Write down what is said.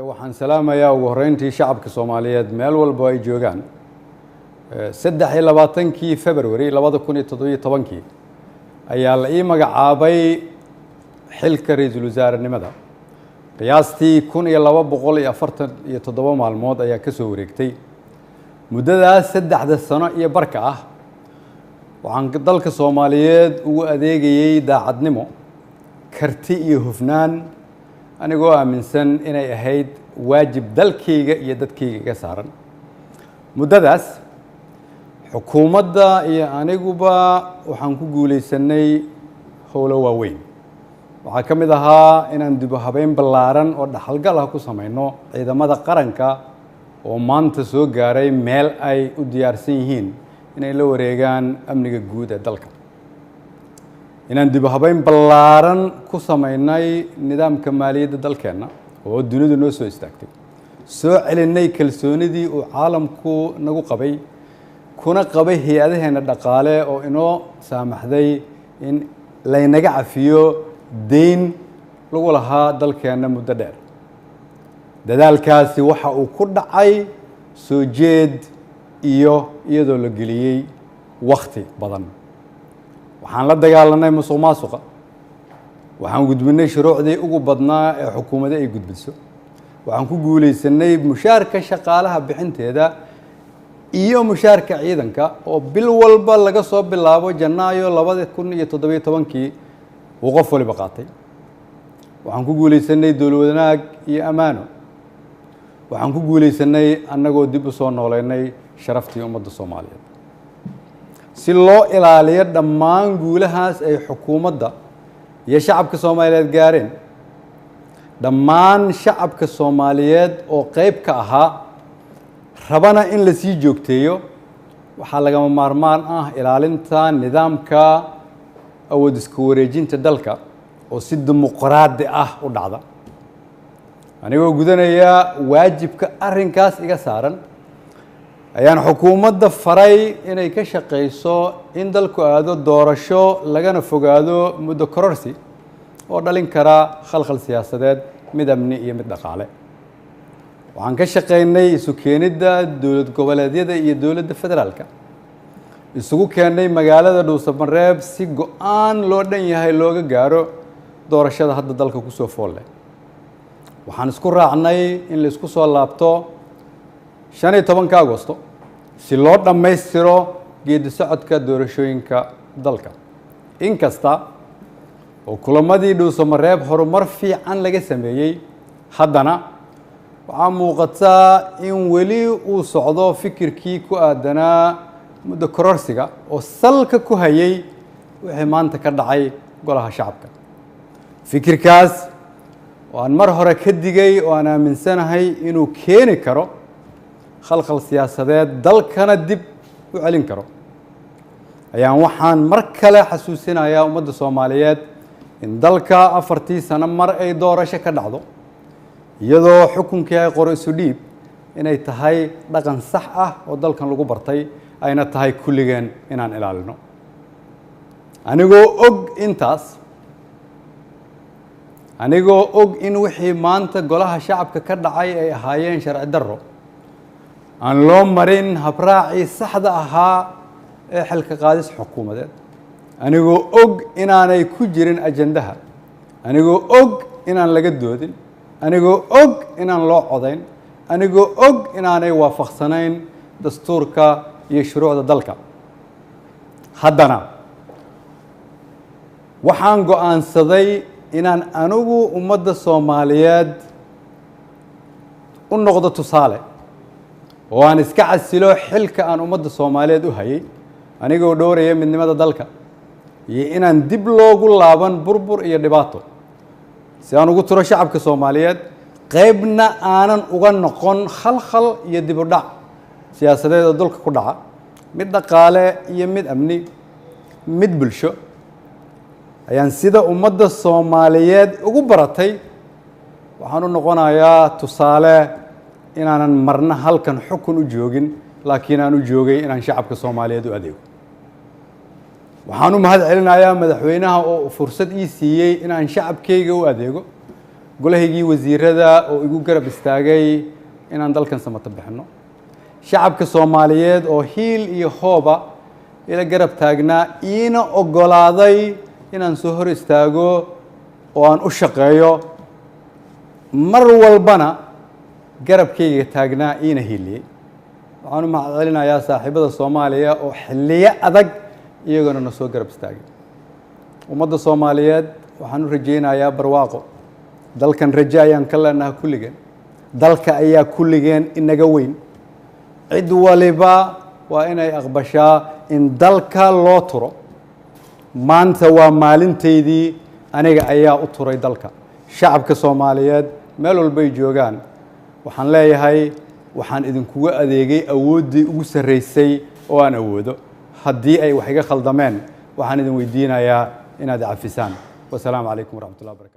waxaan salaamayaa ugu horeyntii shacabka Soomaaliyeed meel walba ay joogaan 23 February 2017 ayaa la ii magacaabay xilka ra'iisul wasaarenimada qiyaastii 1247 maalmood ayaa ka soo wareegtay muddadaas 3 sano iyo barka ah waxaan dalka Soomaaliyeed ugu adeegayay daacadnimo karti iyo hufnaan anigoo aaminsan inay ahayd waajib dalkayga iyo dadkayga ka saaran muddadaas xukuumadda iyo aniguba waxaan ku guuleysanay howlo waaweyn waxaa ka mid ahaa inaan dib u habeyn ballaaran oo dhaxalgal ah ku samayno ciidamada qaranka oo maanta soo gaaray meel ay u diyaarsan yihiin inay la wareegaan amniga guud ee dalka inaan dib u habeyn ballaaran ku samaynay nidaamka maaliyadda dalkeenna oo dunidu noo soo istaagtay soo celinay kalsoonidii uu caalamku nagu qabay kuna qabay hay'adaheena dhaqaale oo inoo saamaxday in laynaga cafiyo deyn lagu lahaa dalkeenna muddo dheer dadaalkaasi waxa uu ku dhacay soo jeed iyo iyadoo la geliyey waqti badan waxaan la dagaalanay musuqmaasuqa waxaan gudbinay shuruucdii ugu badnaa ee xukuumadda ay gudbiso waxaan ku guuleysanay mushaarka shaqaalaha bixinteeda iyo mushaarka ciidanka oo bil walba laga soo bilaabo Janaayo 2017 uu qof waliba qaatay waxaan ku guuleysanay dowlad wanaag iyo amaano waxaan ku guuleysanay annagoo dib u soo nooleynay sharaftii ummadda Soomaaliyeed si loo ilaaliyo dhammaan guulahaas ay xukuumadda iyo shacabka Soomaaliyeed gaareen dhammaan shacabka Soomaaliyeed oo qayb ka ahaa rabana in la sii joogteeyo waxaa lagama maarmaan ah ilaalinta nidaamka awood isku wareejinta dalka oo si dimuqraadi ah u dhacda anigoo gudanaya waajibka arrinkaas iga saaran ayaan xukuumadda faray inay ka shaqeyso in dalku aado doorasho lagana fogaado muddo kororsi oo dhalin kara khalkhal siyaasadeed mid amni iyo mid dhaqaale waxaan ka shaqeynay isu keenidda dowlad goboleedyada iyo dowladda federaalka isugu keenay magaalada Dhuusamareeb si go'aan loo dhan yahay looga gaaro doorashada hadda dalka ku soo fool leh waxaan isku raacnay in la isku soo laabto 15 Agoosto si loo dhammaystiro geedi socodka doorashooyinka dalka inkasta oo kulamadii Dhuusamareeb horumar fiican laga sameeyay haddana waxaa muuqataa in weli uu socdo fikirkii ku aadanaa muddo kororsiga oo salka ku hayay wixii maanta ka dhacay golaha shacabka fikirkaas oo aan mar hore ka digay oo aan aaminsanahay inuu keeni karo khalkhal siyaasadeed dalkana dib u celin karo ayaan waxaan mar kale xasuusinayaa ummadda Soomaaliyeed in dalka 4 sano mar ay doorasho ka dhacdo iyadoo xukunkii ay qoro isu dhiib inay tahay dhaqan sax ah oo dalkan lagu bartay ayna tahay kulligeen inaan ilaalino anigoo og in wixii maanta golaha shacabka ka dhacay ay ahaayeen sharci darro aan loo marin habraacii saxda ahaa ee xilka qaadis xukuumadeed anigoo og inaanay ku jirin ajandaha anigoo og inaan laga doodin anigoo og inaan loo codayn anigoo og inaanay waafaqsanayn dastuurka iyo shuruucda dalka haddana waxaan go'aansaday inaan anigu ummadda Soomaaliyeed u noqdo tusaale oo aan iska casilo xilka aan ummadda Soomaaliyeed u hayay anigoo dhowraya midnimada dalka iyo inaan dib loogu laaban burbur iyo dhibaato si aan ugu tiro shacabka Soomaaliyeed qaybna aanan uga noqon khalkhal iyo dib u dhac siyaasadeed oo dalka ku dhaca mid dhaqaale iyo mid amni mid bulsho ayaan sida ummadda Soomaaliyeed ugu baratay waxaan u noqonayaa tusaale inaanan marna halkan xukun u joogin laakiin aan u joogay inaan shacabka Soomaaliyeed u adeego waxaan u mahad celinayaa madaxweynaha oo fursad ii siiyay inaan shacabkayga u adeego golahaygii wasiirada oo igu garab istaagay inaan dalkan samata bixino shacabka Soomaaliyeed oo hiil iyo hooba ila garab taagnaa iina ogolaaday inaan soo hor istaago oo aan u shaqeeyo mar walbana garabkayga taagnaa iina hiiliyay waxaan u mahadcelinayaa saaxiibada Soomaaliya oo xilliyo adag iyaguna na soo garab istaagay ummadda Soomaaliyeed waxaan u rajaynayaa barwaaqo dalkan rajo ayaan ka leenahay kulligeen dalka ayaa kulligeen inaga weyn cid waliba waa inay aqbashaa in dalka loo turo maanta waa maalinteydii aniga ayaa u turay dalka shacabka Soomaaliyeed meel walba ay joogaan waxaan leeyahay waxaan idinkugu adeegay awooddii ugu sarreysay oo aan awoodo haddii ay wax iga khaldameen waxaan idin weydiinayaa inaad cafisaan wassalaamu calaykum waraxmatullahi wabarakatuh